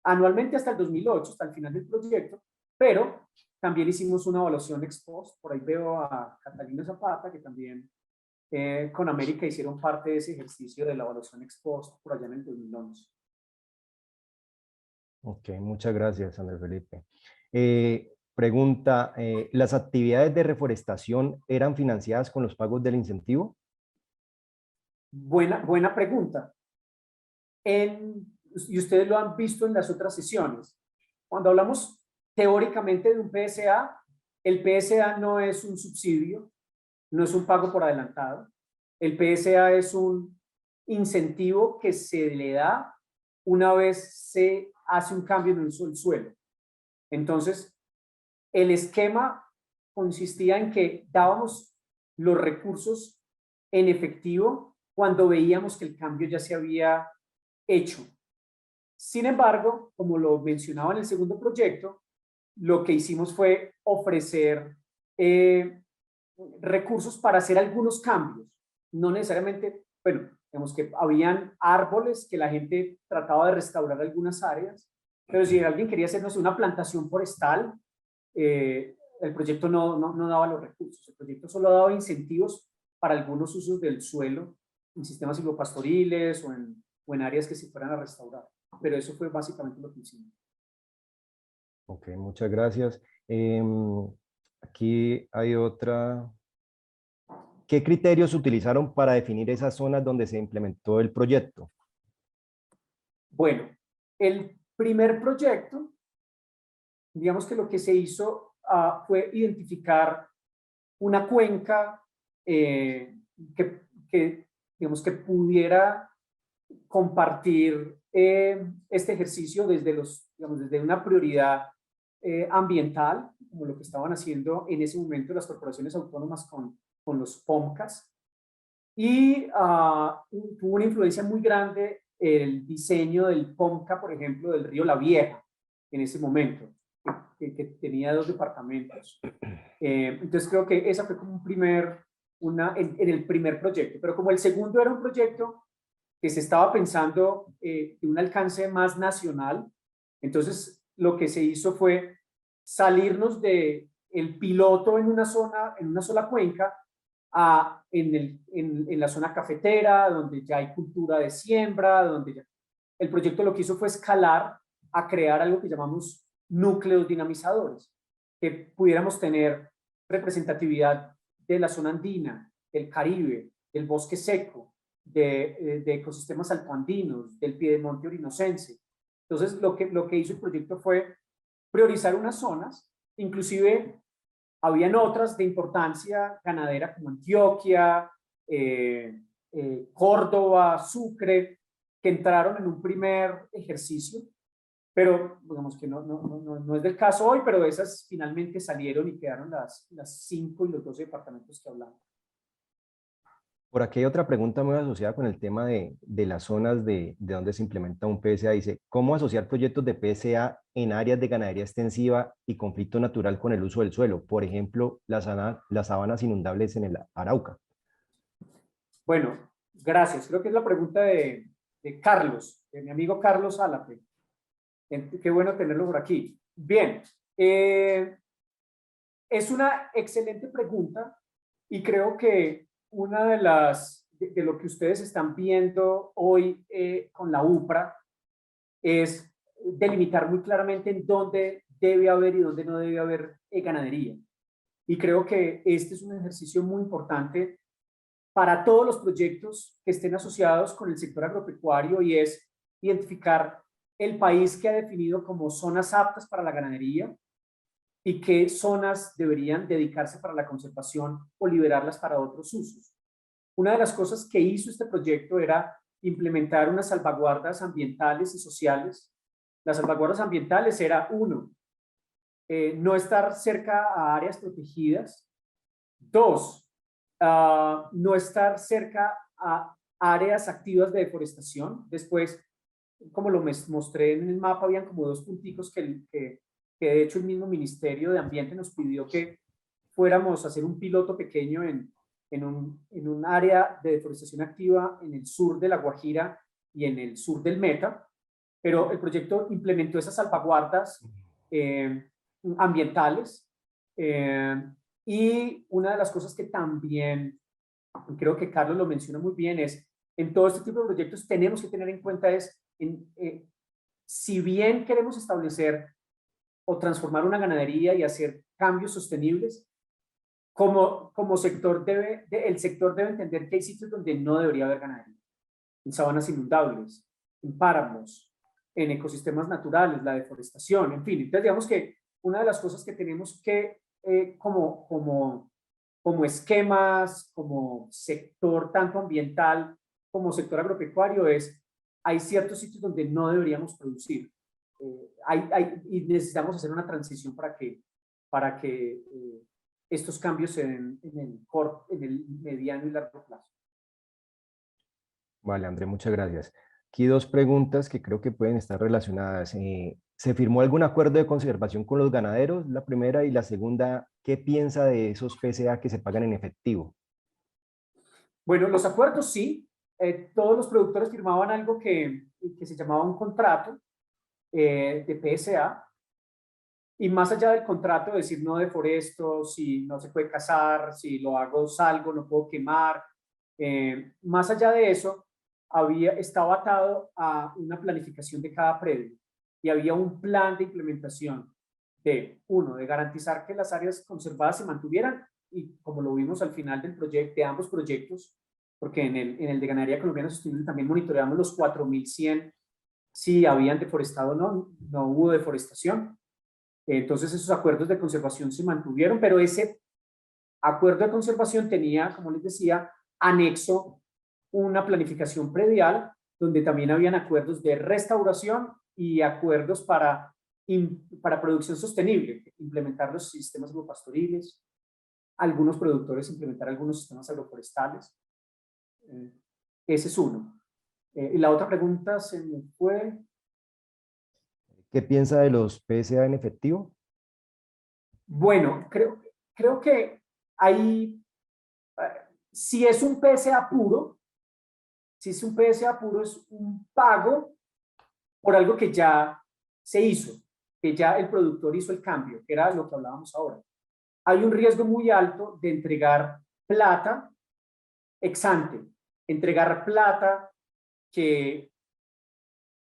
Anualmente hasta el 2008, hasta el final del proyecto, pero también hicimos una evaluación ex post. Por ahí veo a Catalina Zapata, que también con América hicieron parte de ese ejercicio de la evaluación ex post por allá en el 2011. Ok, muchas gracias, Andrés Felipe. Pregunta, ¿las actividades de reforestación eran financiadas con los pagos del incentivo? Buena pregunta. Y ustedes lo han visto en las otras sesiones. Cuando hablamos teóricamente de un PSA, el PSA no es un subsidio, no es un pago por adelantado. El PSA es un incentivo que se le da una vez se hace un cambio en el suelo. Entonces, el esquema consistía en que dábamos los recursos en efectivo cuando veíamos que el cambio ya se había hecho. Sin embargo, como lo mencionaba en el segundo proyecto, lo que hicimos fue ofrecer recursos para hacer algunos cambios. No necesariamente, bueno, digamos que habían árboles que la gente trataba de restaurar algunas áreas, pero si alguien quería hacer, no sé, una plantación forestal, el proyecto no daba los recursos. El proyecto solo daba incentivos para algunos usos del suelo en sistemas silvopastoriles o en áreas que se fueran a restaurar. Pero eso fue básicamente lo que hicimos. Ok, muchas gracias. Aquí hay otra. ¿Qué criterios utilizaron para definir esas zonas donde se implementó el proyecto? Bueno, el primer proyecto, digamos que lo que se hizo fue identificar una cuenca digamos, que pudiera compartir este ejercicio desde una prioridad ambiental, como lo que estaban haciendo en ese momento las corporaciones autónomas con los POMCAS. Y tuvo una influencia muy grande el diseño del POMCA, por ejemplo, del río La Vieja, en ese momento, que tenía 2 departamentos. Entonces creo que esa fue como en el primer proyecto, pero como el segundo era un proyecto que se estaba pensando de un alcance más nacional, entonces lo que se hizo fue salirnos de el piloto en una sola cuenca en la zona cafetera, donde ya hay cultura de siembra, el proyecto lo que hizo fue escalar a crear algo que llamamos núcleos dinamizadores, que pudiéramos tener representatividad de la zona andina, del Caribe, del bosque seco, de ecosistemas altoandinos, del piedemonte orinocense. Entonces, lo que hizo el proyecto fue priorizar unas zonas, inclusive habían otras de importancia ganadera como Antioquia, Córdoba, Sucre, que entraron en un primer ejercicio, pero digamos que no es del caso hoy, pero esas finalmente salieron y quedaron las 5 y los 12 departamentos que hablamos. Por aquí hay otra pregunta muy asociada con el tema de las zonas de donde se implementa un PSA. Dice, ¿cómo asociar proyectos de PSA en áreas de ganadería extensiva y conflicto natural con el uso del suelo? Por ejemplo, las sabanas inundables en el Arauca. Bueno, gracias. Creo que es la pregunta de Carlos, de mi amigo Carlos Álate. Qué bueno tenerlo por aquí. Bien, es una excelente pregunta y creo que una de lo que ustedes están viendo hoy con la UPRA es delimitar muy claramente en dónde debe haber y dónde no debe haber ganadería. Y creo que este es un ejercicio muy importante para todos los proyectos que estén asociados con el sector agropecuario, y es identificar el país que ha definido como zonas aptas para la ganadería y qué zonas deberían dedicarse para la conservación o liberarlas para otros usos. Una de las cosas que hizo este proyecto era implementar unas salvaguardas ambientales y sociales. Las salvaguardas ambientales era, 1, no estar cerca a áreas protegidas. 2, no estar cerca a áreas activas de deforestación. Después, como lo mostré en el mapa, habían como 2 punticos que de hecho el mismo Ministerio de Ambiente nos pidió que fuéramos a hacer un piloto pequeño en un área de deforestación activa en el sur de La Guajira y en el sur del Meta, pero el proyecto implementó esas salvaguardas ambientales, y una de las cosas que también creo que Carlos lo menciona muy bien es, en todo este tipo de proyectos tenemos que tener en cuenta si bien queremos establecer o transformar una ganadería y hacer cambios sostenibles, como sector el sector debe entender que hay sitios donde no debería haber ganadería, en sabanas inundables, en páramos, en ecosistemas naturales, la deforestación, en fin. Entonces digamos que una de las cosas que tenemos que como esquemas, como sector tanto ambiental como sector agropecuario hay ciertos sitios donde no deberíamos producir. Y necesitamos hacer una transición para que estos cambios se den en el mediano y largo plazo. Vale, André, muchas gracias. Aquí 2 preguntas que creo que pueden estar relacionadas. ¿Se firmó algún acuerdo de conservación con los ganaderos? La primera, y la segunda, ¿qué piensa de esos PSA que se pagan en efectivo? Bueno, los acuerdos sí. Todos los productores firmaban algo que se llamaba un contrato de PSA, y más allá del contrato, decir no deforesto, si no se puede cazar, si lo hago salgo, no puedo quemar. Más allá de eso, estaba atado a una planificación de cada predio y había un plan de implementación de garantizar que las áreas conservadas se mantuvieran y como lo vimos al final del proyecto, de ambos proyectos, porque en el de Ganadería Colombiana Sostenible también monitoreamos los 4.100 si habían deforestado o no, no hubo deforestación. Entonces esos acuerdos de conservación se mantuvieron, pero ese acuerdo de conservación tenía, como les decía, anexo una planificación predial donde también habían acuerdos de restauración y acuerdos para producción sostenible, implementar los sistemas agropastoriles, algunos productores implementar algunos sistemas agroforestales. Ese es uno. Y la otra pregunta se me fue. ¿Qué piensa de los PSA en efectivo? Bueno, creo que hay, si es un PSA puro, es un pago por algo que ya se hizo, que ya el productor hizo el cambio, que era lo que hablábamos ahora. Hay un riesgo muy alto de entregar plata ex ante, entregar plata que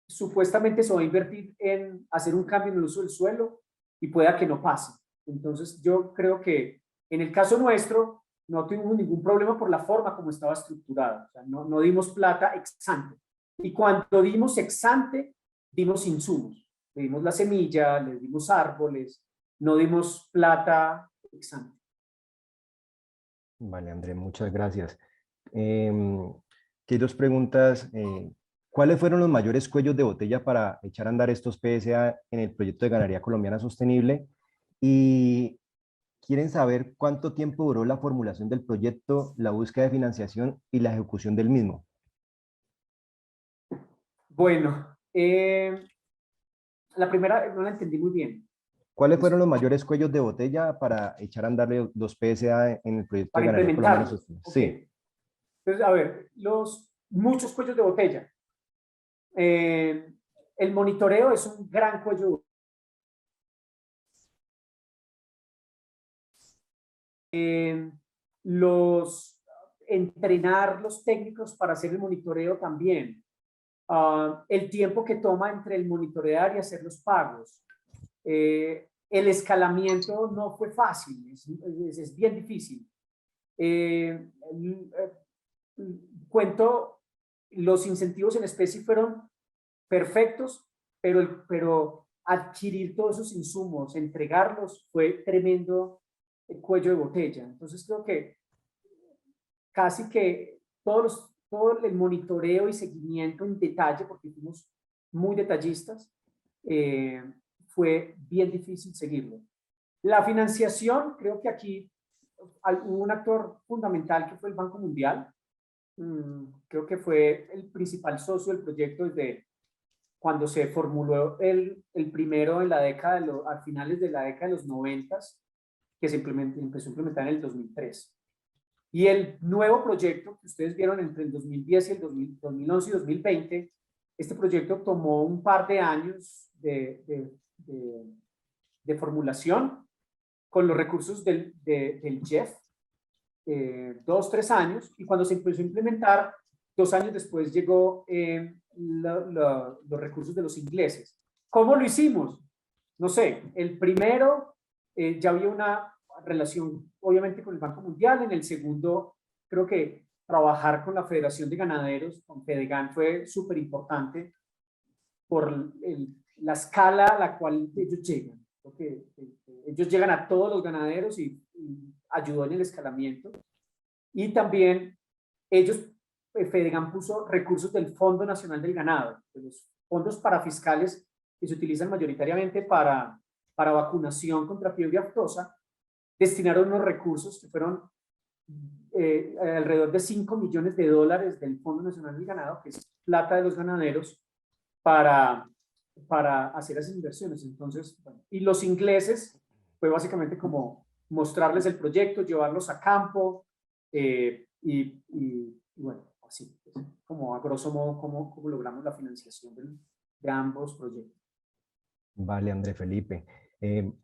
supuestamente se va a invertir en hacer un cambio en el uso del suelo y pueda que no pase. Entonces yo creo que en el caso nuestro no tuvimos ningún problema por la forma como estaba estructurado. O sea, no dimos plata ex ante. Y cuando dimos ex ante, dimos insumos. Le dimos la semilla, le dimos árboles, no dimos plata ex ante. Vale, André, muchas gracias. Aquí hay dos preguntas. ¿Cuáles fueron los mayores cuellos de botella para echar a andar estos PSA en el proyecto de Ganadería Colombiana Sostenible? Y quieren saber cuánto tiempo duró la formulación del proyecto, la búsqueda de financiación y la ejecución del mismo. Bueno, la primera no la entendí muy bien. ¿Cuáles fueron los mayores cuellos de botella para echar a andar los PSA en el proyecto de Para Ganadería Colombiana implementarlos. Sostenible? Okay. Sí. Entonces, a ver, muchos cuellos de botella. El monitoreo es un gran cuello de botella. Entrenar los técnicos para hacer el monitoreo también. El tiempo que toma entre el monitorear y hacer los pagos. El escalamiento no fue fácil, es bien difícil. Cuento, los incentivos en especie fueron perfectos, pero adquirir todos esos insumos, entregarlos, fue tremendo el cuello de botella. Entonces creo que casi que todo el monitoreo y seguimiento en detalle, porque fuimos muy detallistas, fue bien difícil seguirlo. La financiación, creo que aquí hubo un actor fundamental que fue el Banco Mundial. Creo que fue el principal socio del proyecto desde cuando se formuló el primero en la década, a finales de la década de los 90, que se empezó a implementar en el 2003. Y el nuevo proyecto que ustedes vieron entre el 2010 y el 2011 y 2020, este proyecto tomó un par de años de formulación con los recursos del JEF, 2-3 años, y cuando se empezó a implementar, 2 años después llegó los recursos de los ingleses. ¿Cómo lo hicimos? No sé, el primero ya había una relación obviamente con el Banco Mundial, en el segundo creo que trabajar con la Federación de Ganaderos, con FEDEGAN, fue súper importante por la escala a la cual ellos llegan. Porque ellos llegan a todos los ganaderos y ayudó en el escalamiento. Y también ellos, FEDEGAN puso recursos del Fondo Nacional del Ganado, de los fondos parafiscales que se utilizan mayoritariamente para vacunación contra fiebre aftosa, destinaron unos recursos que fueron alrededor de $5 millones del Fondo Nacional del Ganado, que es plata de los ganaderos, para hacer esas inversiones. Entonces, bueno, y los ingleses fue básicamente como mostrarles el proyecto, llevarlos a campo y bueno, así, como a grosso modo, cómo logramos la financiación de ambos proyectos. Vale, André Felipe.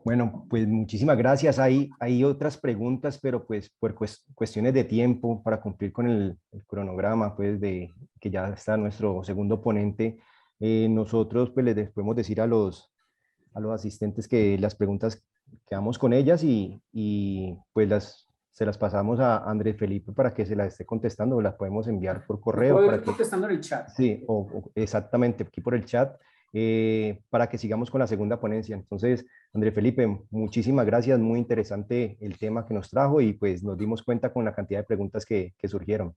Bueno, pues muchísimas gracias. Hay otras preguntas, pero pues por cuestiones de tiempo, para cumplir con el cronograma, pues que ya está nuestro segundo ponente, nosotros pues les podemos decir a los asistentes que las preguntas quedamos con ellas y pues se las pasamos a Andrés Felipe para que se las esté contestando, o las podemos enviar por correo. Puedo Para ir que, contestando en el chat. sí, exactamente, aquí por el chat, para que sigamos con la segunda ponencia. Entonces, Andrés Felipe, muchísimas gracias, muy interesante el tema que nos trajo y pues nos dimos cuenta con la cantidad de preguntas que surgieron.